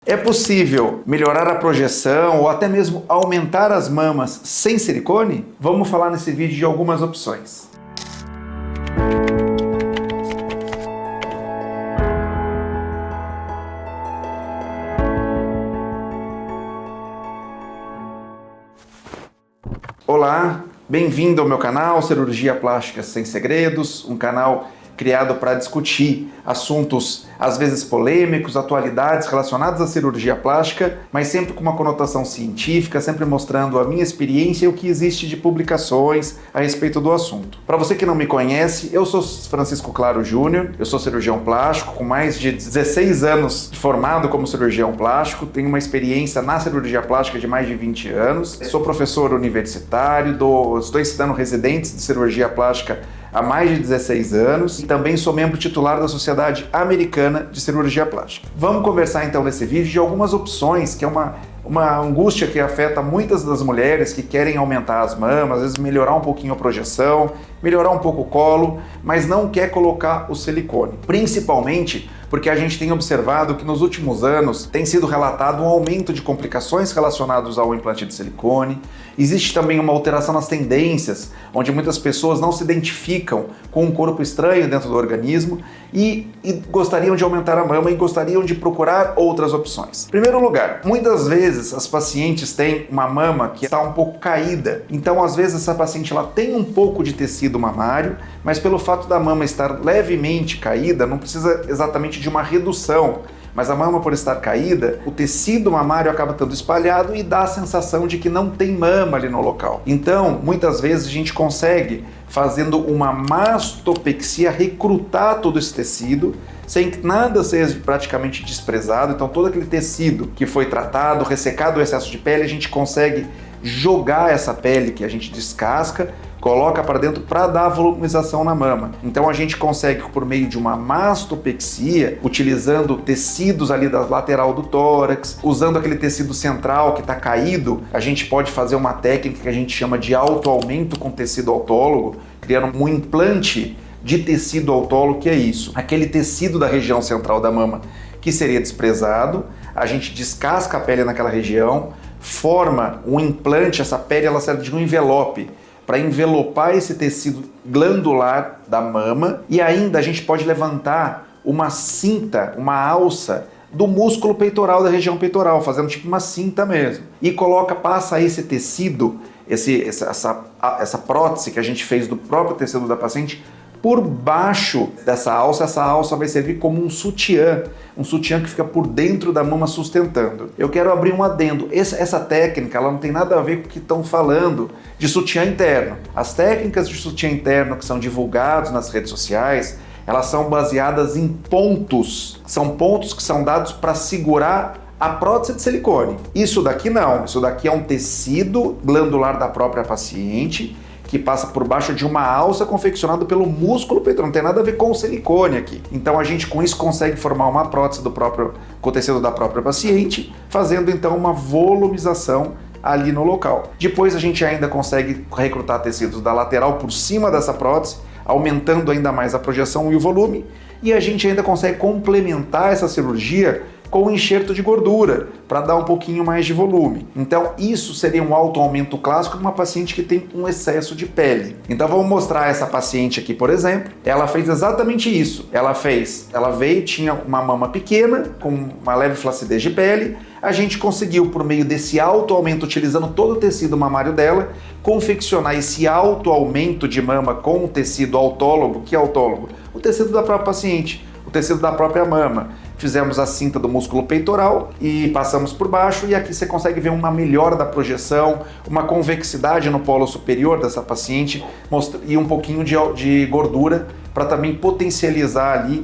É possível melhorar a projeção ou até mesmo aumentar as mamas sem silicone? Vamos falar nesse vídeo de algumas opções. Olá, bem-vindo ao meu canal Cirurgia Plástica Sem Segredos, um canal criado para discutir assuntos às vezes polêmicos, atualidades relacionadas à cirurgia plástica, mas sempre com uma conotação científica, sempre mostrando a minha experiência e o que existe de publicações a respeito do assunto. Para você que não me conhece, eu sou Francisco Claro Júnior, eu sou cirurgião plástico com mais de 16 anos formado como cirurgião plástico, tenho uma experiência na cirurgia plástica de mais de 20 anos, sou professor universitário, estou ensinando residentes de cirurgia plástica há mais de 16 anos e também sou membro titular da Sociedade Americana de Cirurgia Plástica. Vamos conversar então nesse vídeo de algumas opções, que é uma angústia que afeta muitas das mulheres que querem aumentar as mamas, às vezes melhorar um pouquinho a projeção, melhorar um pouco o colo, mas não quer colocar o silicone. Principalmente porque a gente tem observado que nos últimos anos tem sido relatado um aumento de complicações relacionadas ao implante de silicone. Existe também uma alteração nas tendências, onde muitas pessoas não se identificam com um corpo estranho dentro do organismo e gostariam de aumentar a mama e gostariam de procurar outras opções. Em primeiro lugar, muitas vezes as pacientes têm uma mama que está um pouco caída, então às vezes essa paciente ela tem um pouco de tecido mamário, mas pelo fato da mama estar levemente caída, não precisa exatamente de uma redução, mas a mama por estar caída, o tecido mamário acaba estando espalhado e dá a sensação de que não tem mama ali no local. Então, muitas vezes a gente consegue, fazendo uma mastopexia, recrutar todo esse tecido, sem que nada seja praticamente desprezado. Então todo aquele tecido que foi tratado, ressecado o excesso de pele, a gente consegue jogar essa pele que a gente descasca, coloca para dentro para dar volumização na mama. Então a gente consegue, por meio de uma mastopexia, utilizando tecidos ali da lateral do tórax, usando aquele tecido central que está caído, a gente pode fazer uma técnica que a gente chama de autoaumento com tecido autólogo, criando um implante de tecido autólogo. Que é isso? Aquele tecido da região central da mama que seria desprezado, a gente descasca a pele naquela região, forma um implante, essa pele ela serve de um envelope para envelopar esse tecido glandular da mama, e ainda a gente pode levantar uma cinta, uma alça do músculo peitoral, da região peitoral, fazendo tipo uma cinta mesmo, e passa esse tecido, essa prótese que a gente fez do próprio tecido da paciente por baixo dessa alça. Essa alça vai servir como um sutiã que fica por dentro da mama sustentando. Eu quero abrir um adendo. Essa técnica ela não tem nada a ver com o que estão falando de sutiã interno. As técnicas de sutiã interno que são divulgadas nas redes sociais, elas são baseadas em pontos. São pontos que são dados para segurar a prótese de silicone. Isso daqui não. Isso daqui é um tecido glandular da própria paciente que passa por baixo de uma alça confeccionada pelo músculo peitoral, não tem nada a ver com o silicone aqui. Então a gente com isso consegue formar uma prótese com o tecido da própria paciente, fazendo então uma volumização ali no local. Depois a gente ainda consegue recrutar tecidos da lateral por cima dessa prótese, aumentando ainda mais a projeção e o volume, e a gente ainda consegue complementar essa cirurgia com um enxerto de gordura, para dar um pouquinho mais de volume. Então isso seria um autoaumento clássico de uma paciente que tem um excesso de pele. Então vamos mostrar essa paciente aqui, por exemplo. Ela fez exatamente isso. Ela veio, tinha uma mama pequena, com uma leve flacidez de pele. A gente conseguiu, por meio desse autoaumento, utilizando todo o tecido mamário dela, confeccionar esse autoaumento de mama com o tecido autólogo. Que é autólogo? O tecido da própria paciente, o tecido da própria mama. Fizemos a cinta do músculo peitoral e passamos por baixo, e aqui você consegue ver uma melhora da projeção, uma convexidade no polo superior dessa paciente e um pouquinho de gordura para também potencializar ali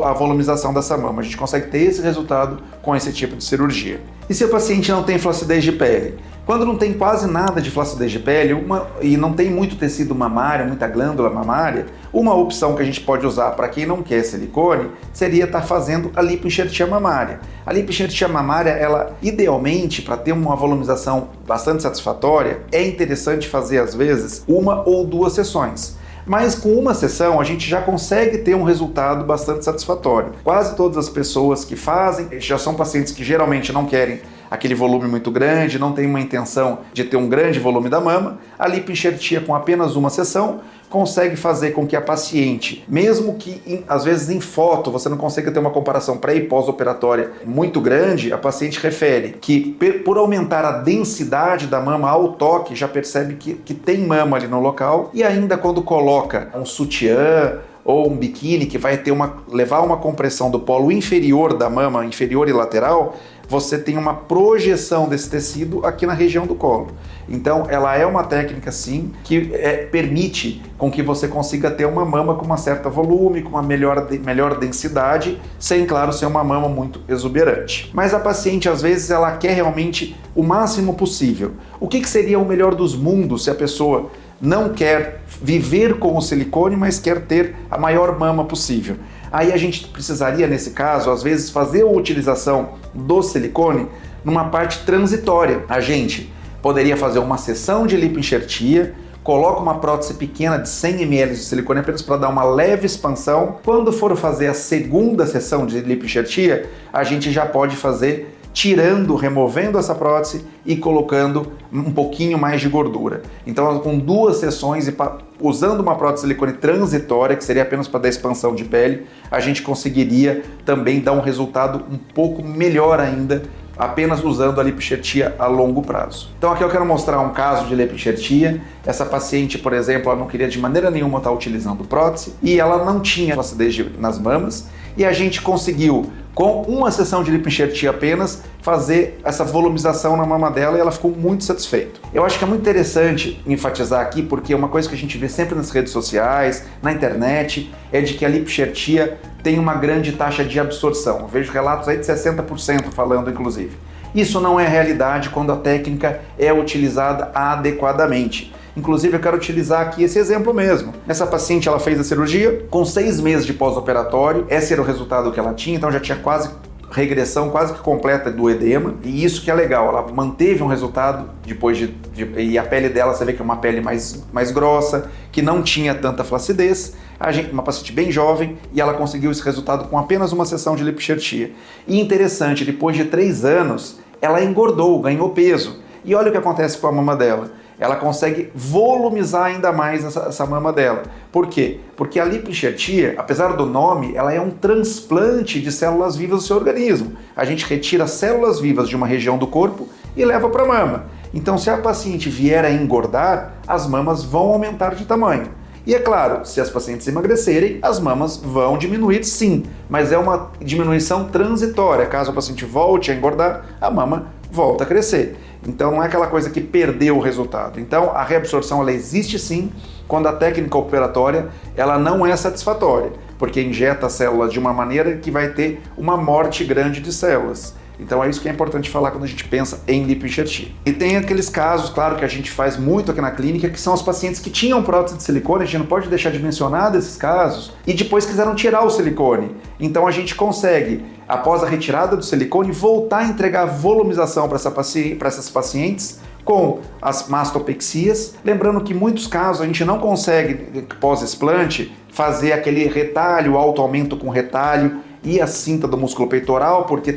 a volumização dessa mama. A gente consegue ter esse resultado com esse tipo de cirurgia. E se a paciente não tem flacidez de pele? Quando não tem quase nada de flacidez de pele e não tem muito tecido mamário, muita glândula mamária, uma opção que a gente pode usar para quem não quer silicone seria estar fazendo a lipoenxertia mamária. A lipoenxertia mamária, ela idealmente, para ter uma volumização bastante satisfatória, é interessante fazer às vezes uma ou duas sessões. Mas com uma sessão a gente já consegue ter um resultado bastante satisfatório. Quase todas as pessoas que fazem já são pacientes que geralmente não querem aquele volume muito grande, não tem uma intenção de ter um grande volume da mama. A lipoenxertia com apenas uma sessão consegue fazer com que a paciente, mesmo que às vezes em foto você não consiga ter uma comparação pré e pós-operatória muito grande, a paciente refere que por aumentar a densidade da mama ao toque, já percebe que tem mama ali no local, e ainda quando coloca um sutiã ou um biquíni que vai levar uma compressão do polo inferior da mama, inferior e lateral, você tem uma projeção desse tecido aqui na região do colo. Então ela é uma técnica sim que permite com que você consiga ter uma mama com uma certa volume, com uma melhor densidade, sem, claro, ser uma mama muito exuberante. Mas a paciente às vezes ela quer realmente o máximo possível. O que seria o melhor dos mundos se a pessoa não quer viver com o silicone, mas quer ter a maior mama possível? Aí a gente precisaria, nesse caso, às vezes fazer a utilização do silicone numa parte transitória. A gente poderia fazer uma sessão de lipoenxertia, coloca uma prótese pequena de 100 ml de silicone apenas para dar uma leve expansão. Quando for fazer a segunda sessão de lipoenxertia, a gente já pode fazer removendo essa prótese e colocando um pouquinho mais de gordura. Então, com duas sessões e usando uma prótese de silicone transitória, que seria apenas para dar expansão de pele, a gente conseguiria também dar um resultado um pouco melhor ainda, apenas usando a lipoenxertia a longo prazo. Então aqui eu quero mostrar um caso de lipoenxertia. Essa paciente, por exemplo, ela não queria de maneira nenhuma estar utilizando prótese e ela não tinha flacidez nas mamas, e a gente conseguiu, com uma sessão de lipoenxertia apenas, fazer essa volumização na mama dela, e ela ficou muito satisfeita. Eu acho que é muito interessante enfatizar aqui, porque uma coisa que a gente vê sempre nas redes sociais, na internet, é de que a lipoenxertia tem uma grande taxa de absorção. Eu vejo relatos aí de 60% falando, inclusive. Isso não é realidade quando a técnica é utilizada adequadamente. Inclusive, eu quero utilizar aqui esse exemplo mesmo. Essa paciente, ela fez a cirurgia com 6 meses de pós-operatório. Esse era o resultado que ela tinha, então já tinha regressão quase que completa do edema. E isso que é legal, ela manteve um resultado depois e a pele dela, você vê que é uma pele mais grossa, que não tinha tanta flacidez. Uma paciente bem jovem, e ela conseguiu esse resultado com apenas uma sessão de lipoenxertia. E interessante, depois de 3 anos, ela engordou, ganhou peso. E olha o que acontece com a mama dela. Ela consegue volumizar ainda mais essa mama dela. Por quê? Porque a lipoenxertia, apesar do nome, ela é um transplante de células vivas do seu organismo. A gente retira células vivas de uma região do corpo e leva para a mama. Então, se a paciente vier a engordar, as mamas vão aumentar de tamanho. E é claro, se as pacientes emagrecerem, as mamas vão diminuir sim, mas é uma diminuição transitória. Caso a paciente volte a engordar, a mama volta a crescer. Então não é aquela coisa que perdeu o resultado. Então a reabsorção ela existe sim quando a técnica operatória ela não é satisfatória, porque injeta as células de uma maneira que vai ter uma morte grande de células. Então é isso que é importante falar quando a gente pensa em lipoenxertia. E tem aqueles casos, claro, que a gente faz muito aqui na clínica, que são os pacientes que tinham prótese de silicone, a gente não pode deixar de mencionar desses casos, e depois quiseram tirar o silicone. Então a gente consegue, após a retirada do silicone, voltar a entregar volumização para essas pacientes com as mastopexias. Lembrando que em muitos casos a gente não consegue, pós-explante, fazer aquele retalho, alto aumento com retalho, e a cinta do músculo peitoral, porque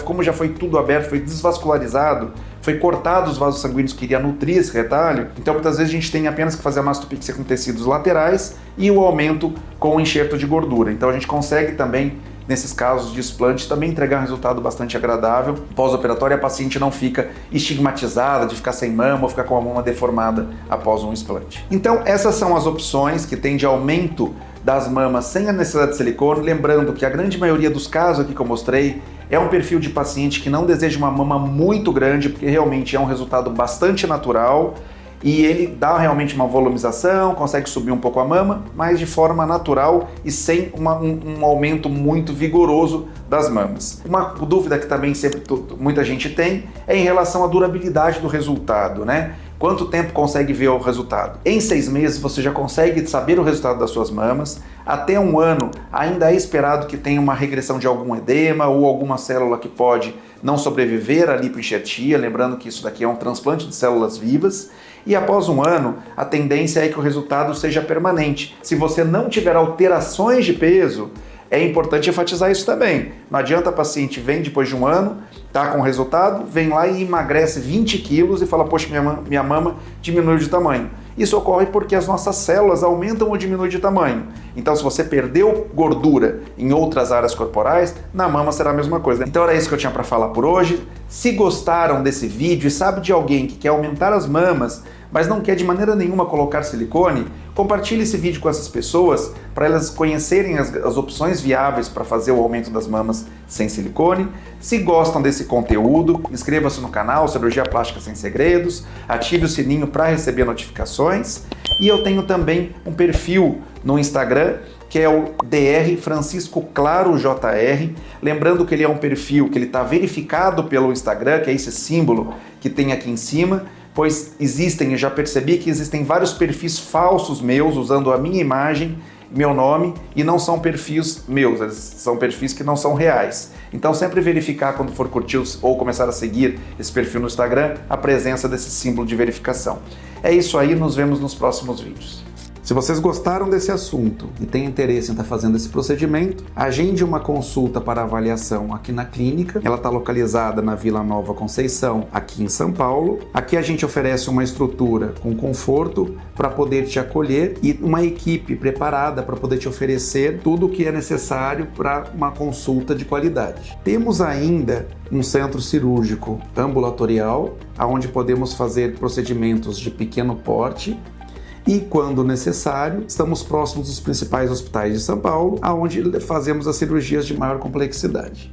como já foi tudo aberto, foi desvascularizado, foi cortado os vasos sanguíneos que iria nutrir esse retalho, então muitas vezes a gente tem apenas que fazer a mastopexia com tecidos laterais e o aumento com o enxerto de gordura. Então a gente consegue também, nesses casos de explante, também entregar um resultado bastante agradável. Pós-operatório, a paciente não fica estigmatizada de ficar sem mama ou ficar com a mama deformada após um explante. Então essas são as opções que tem de aumento das mamas sem a necessidade de silicone. Lembrando que a grande maioria dos casos aqui que eu mostrei é um perfil de paciente que não deseja uma mama muito grande, porque realmente é um resultado bastante natural e ele dá realmente uma volumização, consegue subir um pouco a mama, mas de forma natural e sem um aumento muito vigoroso das mamas. Uma dúvida que também sempre muita gente tem é em relação à durabilidade do resultado, né? Quanto tempo consegue ver o resultado? Em 6 meses você já consegue saber o resultado das suas mamas. Até 1 ano ainda é esperado que tenha uma regressão de algum edema ou alguma célula que pode não sobreviver à lipoenxertia. Lembrando que isso daqui é um transplante de células vivas. E após um ano, a tendência é que o resultado seja permanente. Se você não tiver alterações de peso, é importante enfatizar isso também. Não adianta a paciente vem depois de um ano, tá com resultado, vem lá e emagrece 20 quilos e fala, poxa, minha mama diminuiu de tamanho. Isso ocorre porque as nossas células aumentam ou diminuem de tamanho. Então, se você perdeu gordura em outras áreas corporais, na mama será a mesma coisa. Então, era isso que eu tinha para falar por hoje. Se gostaram desse vídeo e sabe de alguém que quer aumentar as mamas, mas não quer de maneira nenhuma colocar silicone, compartilhe esse vídeo com essas pessoas para elas conhecerem as opções viáveis para fazer o aumento das mamas sem silicone. Se gostam desse conteúdo, inscreva-se no canal Cirurgia Plástica Sem Segredos, ative o sininho para receber notificações. E eu tenho também um perfil no Instagram, que é o Dr. Francisco Claro JR. Lembrando que ele é um perfil que ele está verificado pelo Instagram, que é esse símbolo que tem aqui em cima, pois eu já percebi que existem vários perfis falsos meus usando a minha imagem, meu nome, e não são perfis meus, eles são perfis que não são reais. Então sempre verificar quando for curtir ou começar a seguir esse perfil no Instagram, a presença desse símbolo de verificação. É isso aí, nos vemos nos próximos vídeos. Se vocês gostaram desse assunto e têm interesse em estar fazendo esse procedimento, agende uma consulta para avaliação aqui na clínica. Ela está localizada na Vila Nova Conceição, aqui em São Paulo. Aqui a gente oferece uma estrutura com conforto para poder te acolher e uma equipe preparada para poder te oferecer tudo o que é necessário para uma consulta de qualidade. Temos ainda um centro cirúrgico ambulatorial, onde podemos fazer procedimentos de pequeno porte. E, quando necessário, estamos próximos dos principais hospitais de São Paulo, onde fazemos as cirurgias de maior complexidade.